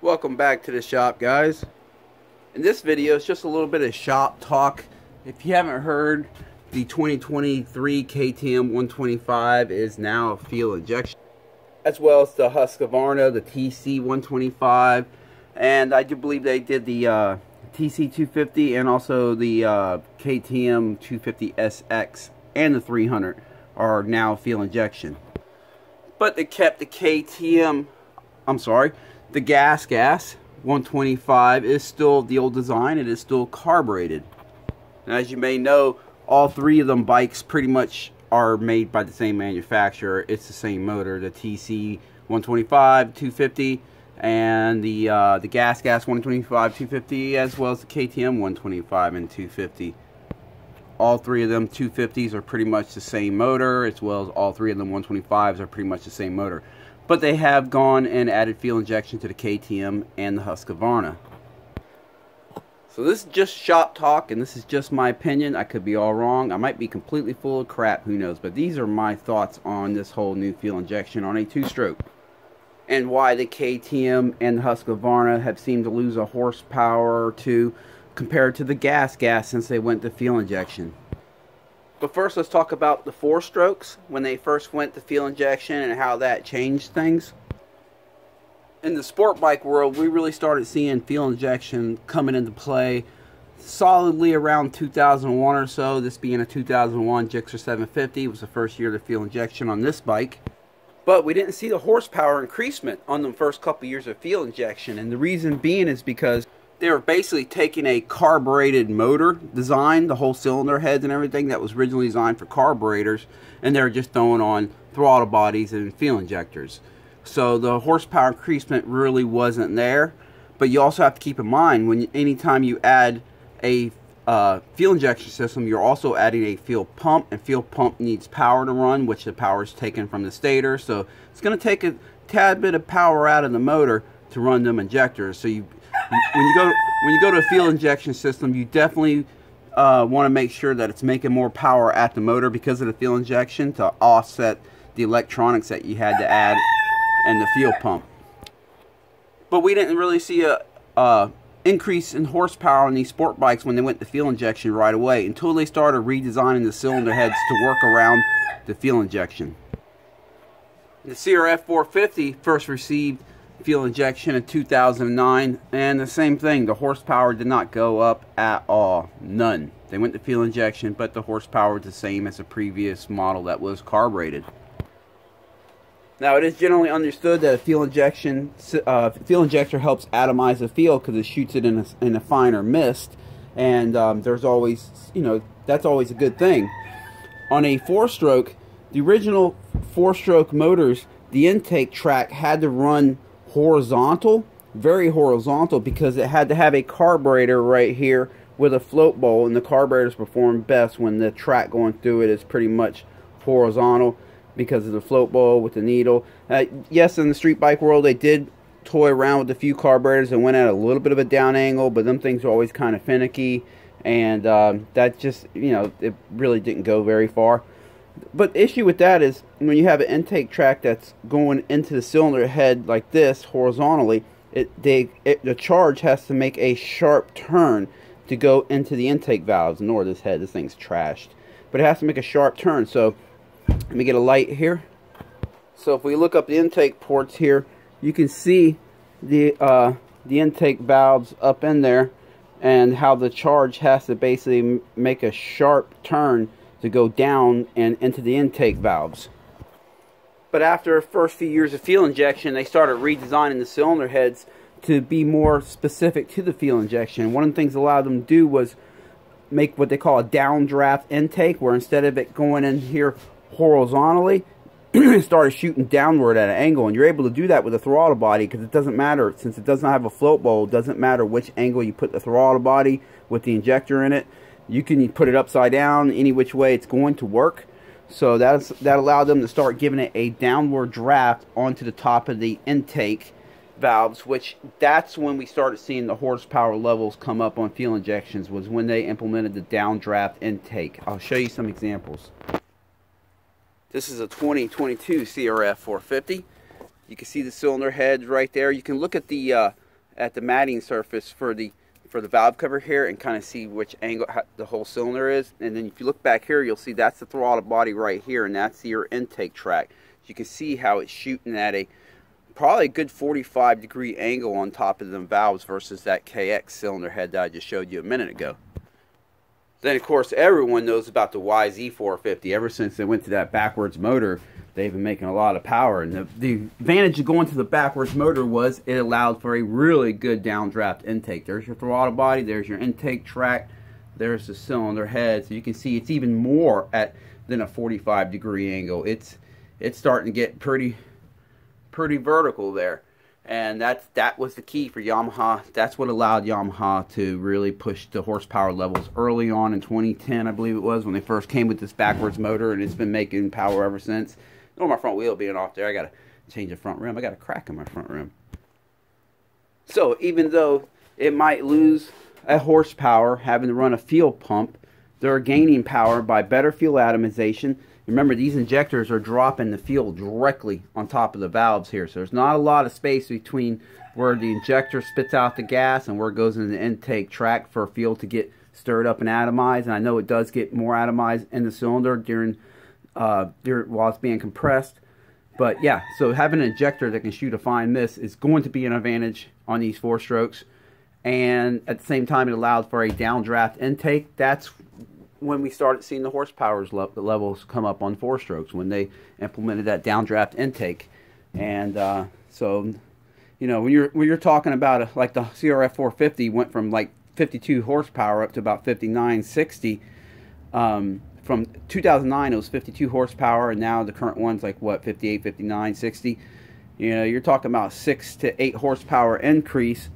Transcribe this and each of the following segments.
Welcome back to the shop, guys. In this video, it's just a little bit of shop talk. If you haven't heard, the 2023 KTM 125 is now a fuel injection, as well as the Husqvarna, the TC125, and I do believe they did the TC250 and also the KTM 250sx and the 300 are now fuel injection. But they kept the KTM, the gas 125 is still the old design. It is still carbureted. And as you may know, all three of them bikes pretty much are made by the same manufacturer. It's the same motor, the TC125, 250, and the gas 125, 250, as well as the KTM 125 and 250. All three of them 250s are pretty much the same motor, as well as all three of them 125s are pretty much the same motor. But they have gone and added fuel injection to the KTM and the Husqvarna. So this is just shop talk, and this is just my opinion. I could be all wrong. I might be completely full of crap, who knows. But these are my thoughts on this whole new fuel injection on a two-stroke. And why the KTM and the Husqvarna have seemed to lose a horsepower or two compared to the gas since they went to fuel injection. But first, let's talk about the four-strokes when they first went to fuel injection and how that changed things. In the sport bike world, we really started seeing fuel injection coming into play solidly around 2001 or so. This being a 2001 Gixxer 750 was the first year of the fuel injection on this bike. But we didn't see the horsepower increasement on the first couple years of fuel injection, and the reason being is because they were basically taking a carbureted motor design, the whole cylinder heads and everything that was originally designed for carburetors, and they were just throwing on throttle bodies and fuel injectors. So the horsepower increasement really wasn't there. But you also have to keep in mind, anytime you add a fuel injection system, you're also adding a fuel pump, and fuel pump needs power to run, which the power is taken from the stator. So it's going to take a tad bit of power out of the motor to run them injectors. So when you go to a fuel injection system, you definitely want to make sure that it's making more power at the motor because of the fuel injection to offset the electronics that you had to add and the fuel pump. But we didn't really see a increase in horsepower on these sport bikes when they went to fuel injection right away until they started redesigning the cylinder heads to work around the fuel injection. The CRF 450 first received fuel injection in 2009, and the same thing, the horsepower did not go up at all, none. They went to fuel injection, but the horsepower was the same as the previous model that was carbureted. Now, it is generally understood that a fuel injector helps atomize the fuel because it shoots it in a finer mist, and there's always, that's always a good thing. On a four-stroke, the original four-stroke motors, the intake track had to run horizontal, very horizontal, because it had to have a carburetor right here with a float bowl, and the carburetors perform best when the track going through it is pretty much horizontal because of the float bowl with the needle. Yes, in the street bike world, they did toy around with a few carburetors and went at a little bit of a down angle, but them things are always kind of finicky, and that just, it really didn't go very far. But the issue with that is when you have an intake track that's going into the cylinder head like this horizontally, the charge has to make a sharp turn to go into the intake valves. Ignore this head, this thing's trashed, but it has to make a sharp turn. So let me get a light here. So if we look up the intake ports here, you can see the intake valves up in there, and how the charge has to basically make a sharp turn to go down and into the intake valves. But after the first few years of fuel injection, they started redesigning the cylinder heads to be more specific to the fuel injection. One of the things they allowed them to do was make what they call a downdraft intake, where instead of it going in here horizontally, it started shooting downward at an angle, and you're able to do that with a throttle body because it doesn't matter, since it does not have a float bowl, it doesn't matter which angle you put the throttle body with the injector in it. You can put it upside down, any which way it's going to work. So that allowed them to start giving it a downward draft onto the top of the intake valves, which that's when we started seeing the horsepower levels come up on fuel injections, was when they implemented the downdraft intake. I'll show you some examples. This is a 2022 CRF 450. You can see the cylinder heads right there. You can look at the at the matting surface for the valve cover here and kind of see which angle the whole cylinder is. And then if you look back here, you'll see that's the throttle body right here, and that's your intake track. You can see how it's shooting at a probably a good 45-degree angle on top of them valves versus that KX cylinder head that I just showed you a minute ago. Then of course everyone knows about the YZ450. Ever since they went to that backwards motor, they've been making a lot of power. And the advantage of going to the backwards motor was it allowed for a really good downdraft intake. There's your throttle body, there's your intake track, there's the cylinder head. So you can see it's even more than a 45-degree angle. It's starting to get pretty vertical there. And that was the key for Yamaha. That's what allowed Yamaha to really push the horsepower levels early on in 2010, I believe it was, when they first came with this backwards motor, and it's been making power ever since. Oh, my front wheel being off there. I got to change the front rim. I got a crack in my front rim. So even though it might lose a horsepower having to run a fuel pump, they're gaining power by better fuel atomization. Remember, these injectors are dropping the fuel directly on top of the valves here. So there's not a lot of space between where the injector spits out the gas and where it goes in the intake track for fuel to get stirred up and atomized. And I know it does get more atomized in the cylinder while it's being compressed. But yeah, so having an injector that can shoot a fine mist is going to be an advantage on these 4-strokes. And at the same time, it allowed for a downdraft intake. That's when we started seeing the horsepower levels come up on 4-strokes, when they implemented that downdraft intake. And so, you know, when you're talking about like the CRF 450 went from like 52 horsepower up to about 59, 60. From 2009 it was 52 horsepower, and now the current one's like what, 58, 59, 60. You know, you're talking about 6 to 8 horsepower increase.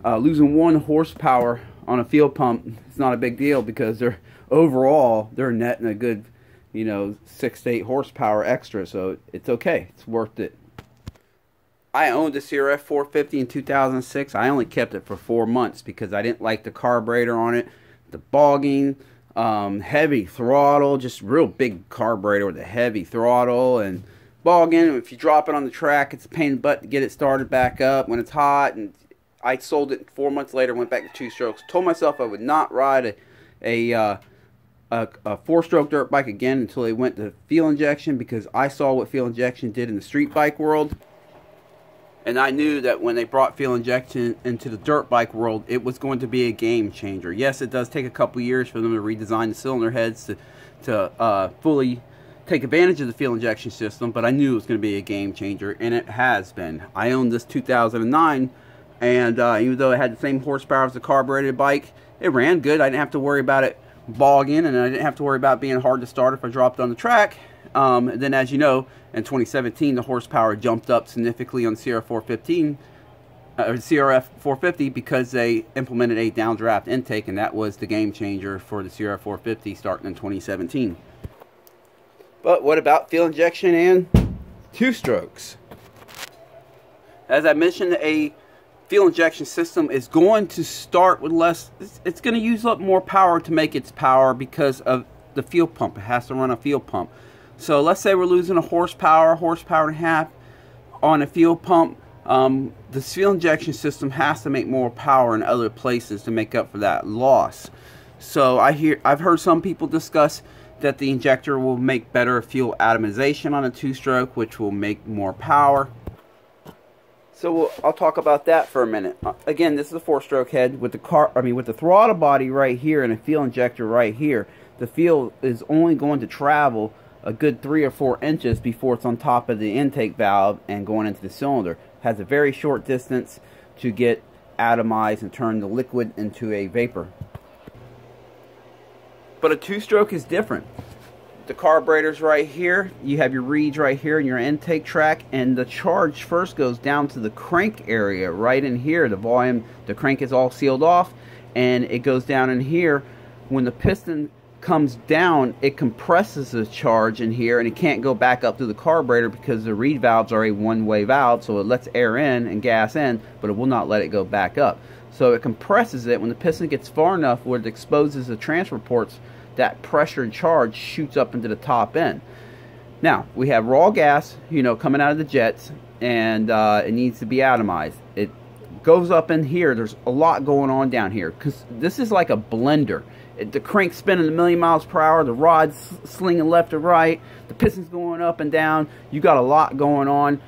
Losing 1 horsepower on a fuel pump is not a big deal, because overall they're netting a good, you know, 6 to 8 horsepower extra, so it's okay. It's worth it. I owned the CRF 450 in 2006. I only kept it for 4 months because I didn't like the carburetor on it, the bogging, heavy throttle, just real big carburetor with a heavy throttle and bogging. If you drop it on the track, it's a pain in the butt to get it started back up when it's hot. And I sold it 4 months later, went back to 2-strokes. Told myself I would not ride a 4-stroke dirt bike again until they went to fuel injection, because I saw what fuel injection did in the street bike world. And I knew that when they brought fuel injection into the dirt bike world, it was going to be a game changer. Yes, it does take a couple years for them to redesign the cylinder heads to fully take advantage of the fuel injection system, but I knew it was going to be a game changer, and it has been. I owned this 2009, and even though it had the same horsepower as the carbureted bike, it ran good. I didn't have to worry about it bogging, and I didn't have to worry about being hard to start if I dropped on the track. Then, as you know, in 2017, the horsepower jumped up significantly on the CRF 450 because they implemented a downdraft intake, and that was the game changer for the CRF 450 starting in 2017. But what about fuel injection and 2-strokes? As I mentioned, a fuel injection system is going to start with less. It's going to use up more power to make its power because of the fuel pump. It has to run a fuel pump. So let's say we're losing a horsepower and a half on a fuel pump. The fuel injection system has to make more power in other places to make up for that loss. So I've heard some people discuss that the injector will make better fuel atomization on a 2-stroke, which will make more power. So I'll talk about that for a minute. Again, this is a 4-stroke head with the throttle body right here and a fuel injector right here. The fuel is only going to travel a good 3 or 4 inches before it's on top of the intake valve and going into the cylinder. It has a very short distance to get atomized and turn the liquid into a vapor. But a 2-stroke is different. The carburetor's right here, you have your reeds right here in your intake track, and the charge first goes down to the crank area right in here. The volume, the crank is all sealed off, and it goes down in here. When the piston comes down, it compresses the charge in here, and it can't go back up to the carburetor because the reed valves are a one-way valve, so it lets air in and gas in, but it will not let it go back up. So it compresses it. When the piston gets far enough where it exposes the transfer ports, that pressure and charge shoots up into the top end. Now, we have raw gas, you know, coming out of the jets, and it needs to be atomized. It goes up in here. There's a lot going on down here because this is like a blender. The crank's spinning a million miles per hour. The rod's slinging left to right. The piston's going up and down. You got a lot going on.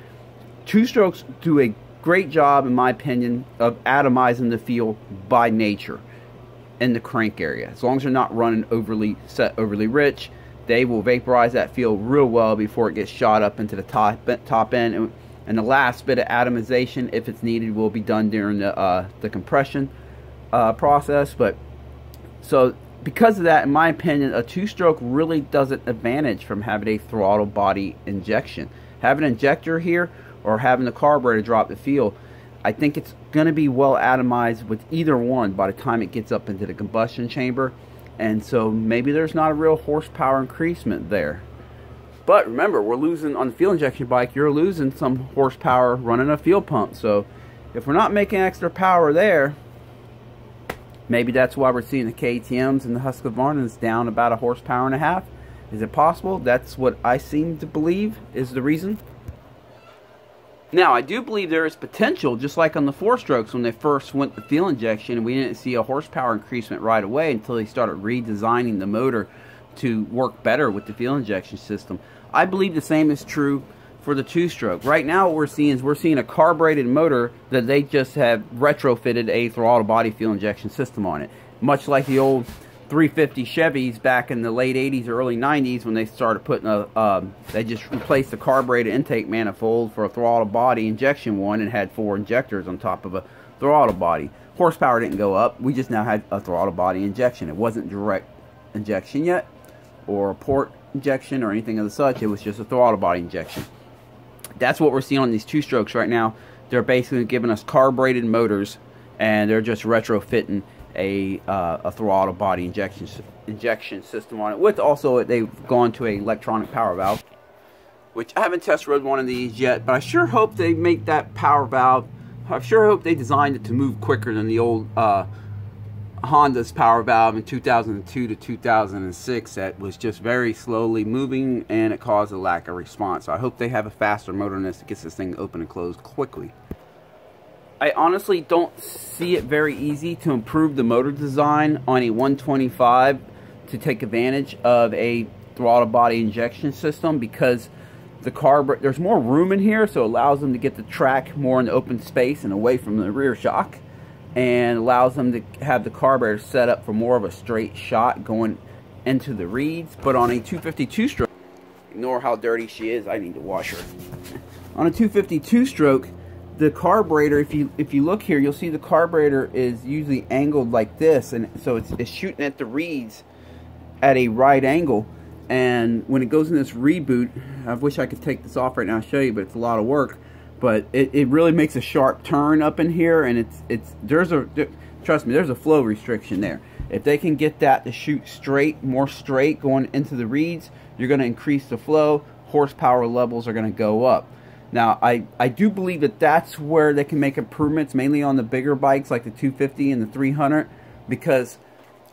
Two-strokes do a great job, in my opinion, of atomizing the feel by nature in the crank area. As long as they're not running overly rich, they will vaporize that feel real well before it gets shot up into the top end. And the last bit of atomization, if it's needed, will be done during the compression process. But so because of that, in my opinion, a two-stroke really doesn't advantage from having a throttle body injection. Having an injector here or having the carburetor drop the feel, I think it's going to be well atomized with either one by the time it gets up into the combustion chamber. And so maybe there's not a real horsepower increasement there. But remember, we're losing on the fuel injection bike, you're losing some horsepower running a fuel pump. So if we're not making extra power there, maybe that's why we're seeing the KTMs and the Husqvarnas down about 1.5 horsepower. Is it possible? That's what I seem to believe is the reason. Now, I do believe there is potential, just like on the 4-strokes when they first went to fuel injection, and we didn't see a horsepower increasement right away until they started redesigning the motor to work better with the fuel injection system. I believe the same is true for the 2-stroke. Right now what we're seeing is a carbureted motor that they just have retrofitted a throttle body fuel injection system on it. Much like the old 350 Chevys back in the late 80s or early 90s when they started putting they just replaced the carbureted intake manifold for a throttle body injection one and had 4 injectors on top of a throttle body. Horsepower didn't go up. We just now had a throttle body injection. It wasn't direct injection yet or a port injection or anything of the such. It was just a throttle body injection. That's what we're seeing on these 2-strokes right now. They're basically giving us carbureted motors and they're just retrofitting a throttle body injection system on it. With also they've gone to an electronic power valve, which I haven't test rode one of these yet, but I sure hope they make that power valve. I sure hope they designed it to move quicker than the old Honda's power valve in 2002 to 2006 that was just very slowly moving and it caused a lack of response. So I hope they have a faster motor than this that gets this thing open and closed quickly. I honestly don't see it very easy to improve the motor design on a 125 to take advantage of a throttle body injection system because there's more room in here, so it allows them to get the track more in the open space and away from the rear shock, and allows them to have the carburetor set up for more of a straight shot going into the reeds. But on a 250 2-stroke, ignore how dirty she is, I need to wash her. On a 250 2-stroke, the carburetor, if you look here, you'll see the carburetor is usually angled like this, and so it's shooting at the reeds at a right angle. And when it goes in this reboot, I wish I could take this off right now and show you, but it's a lot of work. But it really makes a sharp turn up in here, and trust me, there's a flow restriction there. If they can get that to shoot straight, more straight going into the reeds, you're going to increase the flow. Horsepower levels are going to go up. Now, I do believe that that's where they can make improvements, mainly on the bigger bikes like the 250 and the 300, because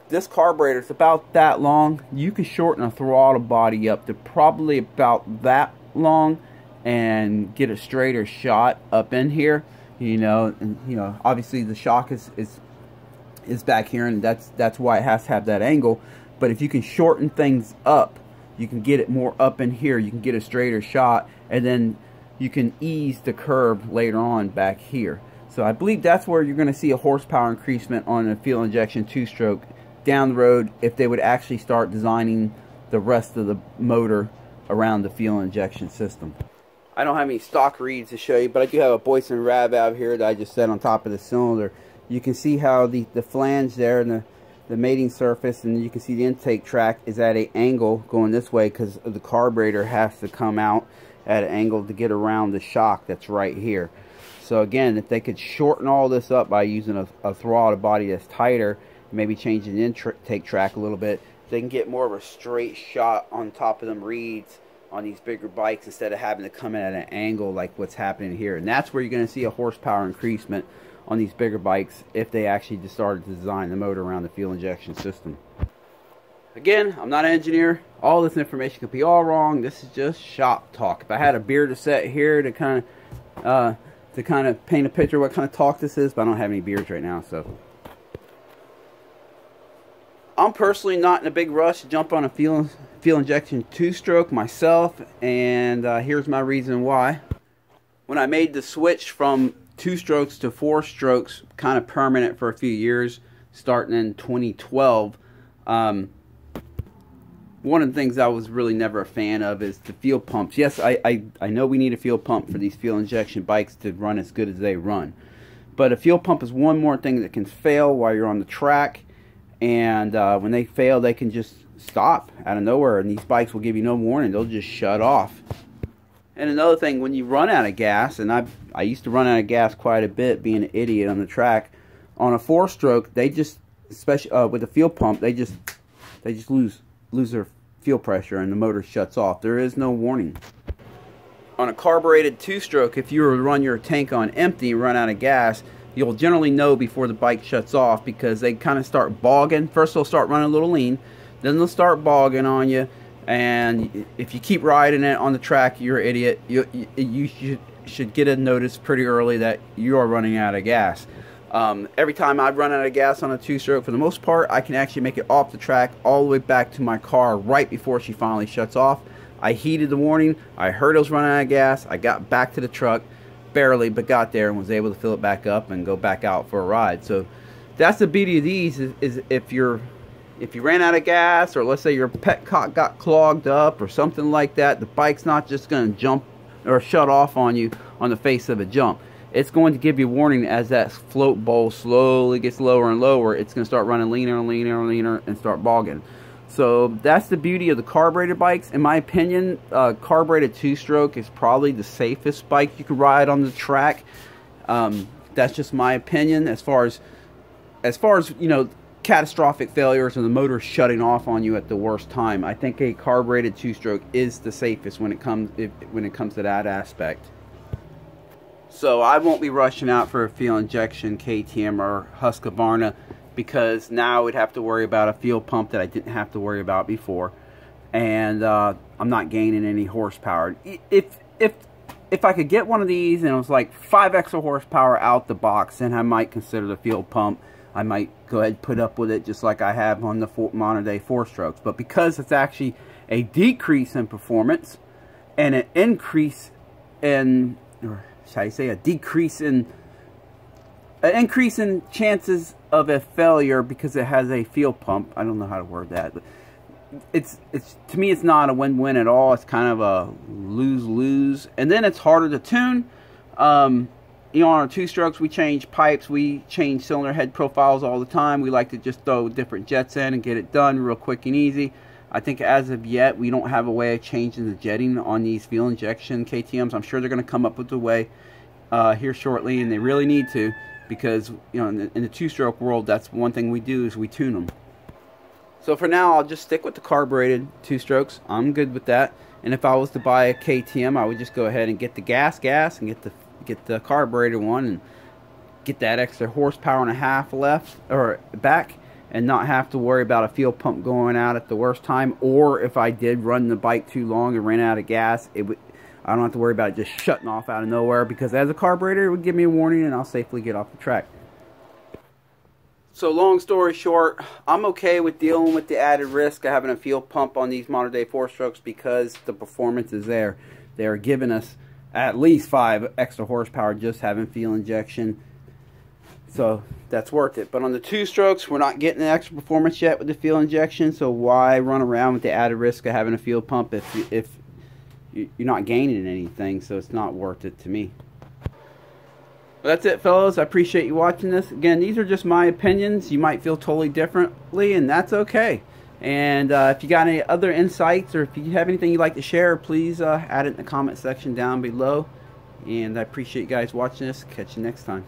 this carburetor is about that long. You can shorten a throttle body up to probably about that long and get a straighter shot up in here. And obviously the shock is back here, and that's why it has to have that angle. But if you can shorten things up, you can get it more up in here. You can get a straighter shot, and then you can ease the curve later on back here. So I believe that's where you're going to see a horsepower increasement on a fuel injection 2-stroke down the road if they would actually start designing the rest of the motor around the fuel injection system. I don't have any stock reeds to show you, but I do have a Boyson rad valve here that I just set on top of the cylinder. You can see how the flange there and the mating surface, and you can see the intake track is at an angle going this way because the carburetor has to come out at an angle to get around the shock that's right here. So again, if they could shorten all this up by using a throttle body that's tighter, maybe changing the intake track a little bit, they can get more of a straight shot on top of them reeds on these bigger bikes instead of having to come in at an angle like what's happening here. And that's where you're going to see a horsepower increasement on these bigger bikes if they actually just started to design the motor around the fuel injection system. Again, I'm not an engineer. All this information could be all wrong. This is just shop talk. If I had a beer to set here to kind of to kind of paint a picture of what kind of talk this is, but I don't have any beers right now, so. I'm personally not in a big rush to jump on a fuel injection 2-stroke myself, and here's my reason why. When I made the switch from 2 strokes to 4 strokes, kind of permanent for a few years, starting in 2012, one of the things I was really never a fan of is the fuel pumps. Yes, I know we need a fuel pump for these fuel injection bikes to run as good as they run. But a fuel pump is one more thing that can fail while you're on the track. And when they fail, they can just stop out of nowhere. And these bikes will give you no warning. They'll just shut off. And another thing, when you run out of gas, and I used to run out of gas quite a bit being an idiot on the track. On a 4-stroke, they just, especially with a fuel pump, they just lose their fuel pressure and the motor shuts off. There is no warning. On a carbureted 2-stroke, if you were to run your tank on empty and run out of gas, you'll generally know before the bike shuts off, because they kind of start bogging. First they'll start running a little lean, then they'll start bogging on you, and if you keep riding it on the track, you're an idiot. You should get a notice pretty early that you are running out of gas. Every time I run out of gas on a 2-stroke, for the most part, I can actually make it off the track all the way back to my car right before she finally shuts off. I heeded the warning. I heard it was running out of gas. I got back to the truck, barely, but got there and was able to fill it back up and go back out for a ride. So that's the beauty of these, is if you ran out of gas, or let's say your petcock got clogged up or something like that, the bike's not just going to jump or shut off on you on the face of a jump. It's going to give you warning as that float bowl slowly gets lower and lower. It's going to start running leaner and leaner and leaner and start bogging. So that's the beauty of the carbureted bikes. In my opinion, carbureted 2-stroke is probably the safest bike you could ride on the track. That's just my opinion. As far as you know, catastrophic failures and the motor shutting off on you at the worst time, I think a carbureted 2-stroke is the safest when it comes to that aspect. So I won't be rushing out for a fuel injection KTM or Husqvarna, because now I would have to worry about a fuel pump that I didn't have to worry about before, and I'm not gaining any horsepower. If I could get one of these and it was like 5 extra horsepower out the box, then I might consider the fuel pump. I might go ahead and put up with it just like I have on the modern day 4-strokes. But because it's actually a decrease in performance and an increase in, or should I say, an increase in chances of a failure because it has a fuel pump. I don't know how to word that, but it's to me, it's not a win-win at all. It's kind of a lose-lose, and then it's harder to tune. You know, on our 2-strokes, we change pipes, we change cylinder head profiles all the time. We like to just throw different jets in and get it done real quick and easy. I think as of yet, we don't have a way of changing the jetting on these fuel injection KTMs. I'm sure they're going to come up with a way here shortly, and they really need to, because you know, in the 2-stroke world, that's one thing we do, is we tune them. So for now, I'll just stick with the carbureted 2-strokes. I'm good with that. And if I was to buy a KTM, I would just go ahead and get the gas and get the carbureted one and get that extra horsepower and a half left or back, and not have to worry about a fuel pump going out at the worst time. Or if I did run the bike too long and ran out of gas, I don't have to worry about it just shutting off out of nowhere, because as a carburetor, it would give me a warning and I'll safely get off the track. So long story short, I'm okay with dealing with the added risk of having a fuel pump on these modern day 4-strokes, because the performance is there. They are giving us at least 5 extra horsepower just having fuel injection. So that's worth it. But on the 2-strokes, we're not getting the extra performance yet with the fuel injection, so why run around with the added risk of having a fuel pump if you're not gaining anything? So it's not worth it to me. Well, that's it, fellas. I appreciate you watching this. Again, these are just my opinions. You might feel totally differently, and that's okay. And if you got any other insights, or if you have anything you'd like to share, please add it in the comment section down below. And I appreciate you guys watching this. Catch you next time.